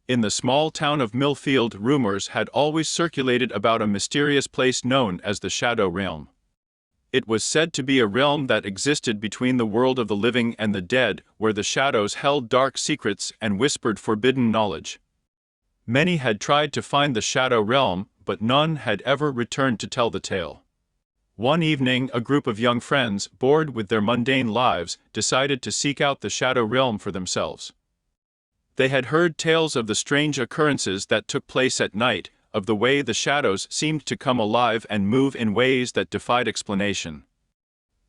In the small town of Millfield, rumors had always circulated about a mysterious place known as the Shadow Realm. It was said to be a realm that existed between the world of the living and the dead, where the shadows held dark secrets and whispered forbidden knowledge. Many had tried to find the Shadow Realm, but none had ever returned to tell the tale. One evening, a group of young friends, bored with their mundane lives, decided to seek out the Shadow Realm for themselves. They had heard tales of the strange occurrences that took place at night, of the way the shadows seemed to come alive and move in ways that defied explanation.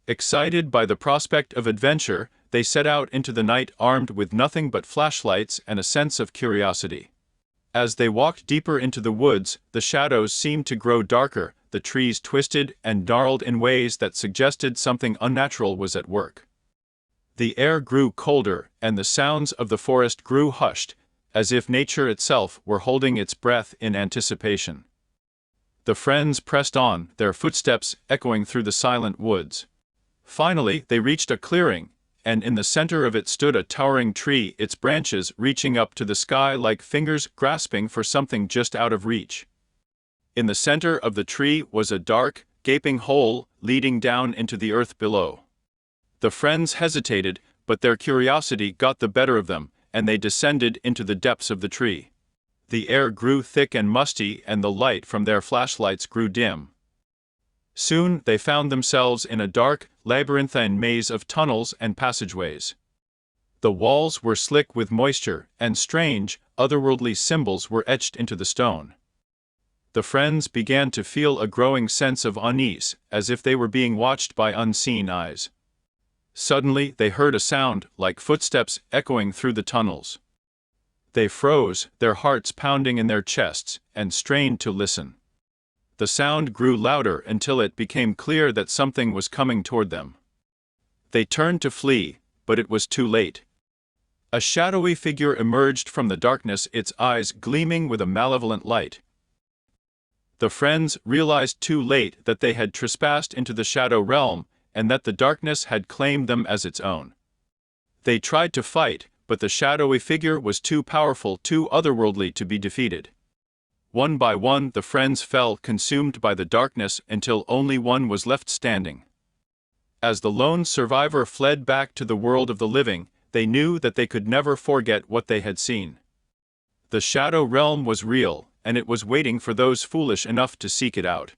Excited by the prospect of adventure, they set out into the night armed with nothing but flashlights and a sense of curiosity. As they walked deeper into the woods, the shadows seemed to grow darker, the trees twisted and gnarled in ways that suggested something unnatural was at work. The air grew colder, and the sounds of the forest grew hushed, as if nature itself were holding its breath in anticipation. The friends pressed on, their footsteps echoing through the silent woods. Finally, they reached a clearing, and in the center of it stood a towering tree, its branches reaching up to the sky like fingers grasping for something just out of reach. In the center of the tree was a dark, gaping hole leading down into the earth below. The friends hesitated, but their curiosity got the better of them, and they descended into the depths of the tree. The air grew thick and musty, and the light from their flashlights grew dim. Soon they found themselves in a dark, labyrinthine maze of tunnels and passageways. The walls were slick with moisture, and strange, otherworldly symbols were etched into the stone. The friends began to feel a growing sense of unease, as if they were being watched by unseen eyes. Suddenly they heard a sound like footsteps echoing through the tunnels. They froze, their hearts pounding in their chests, and strained to listen. The sound grew louder until it became clear that something was coming toward them. They turned to flee, but it was too late. A shadowy figure emerged from the darkness, its eyes gleaming with a malevolent light. The friends realized too late that they had trespassed into the Shadow Realm, and that the darkness had claimed them as its own. They tried to fight, but the shadowy figure was too powerful, too otherworldly to be defeated. One by one the friends fell, consumed by the darkness, until only one was left standing. As the lone survivor fled back to the world of the living, they knew that they could never forget what they had seen. The Shadow Realm was real, and it was waiting for those foolish enough to seek it out.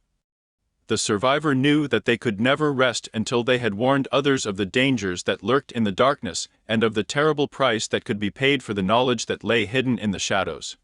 The survivor knew that they could never rest until they had warned others of the dangers that lurked in the darkness, and of the terrible price that could be paid for the knowledge that lay hidden in the shadows.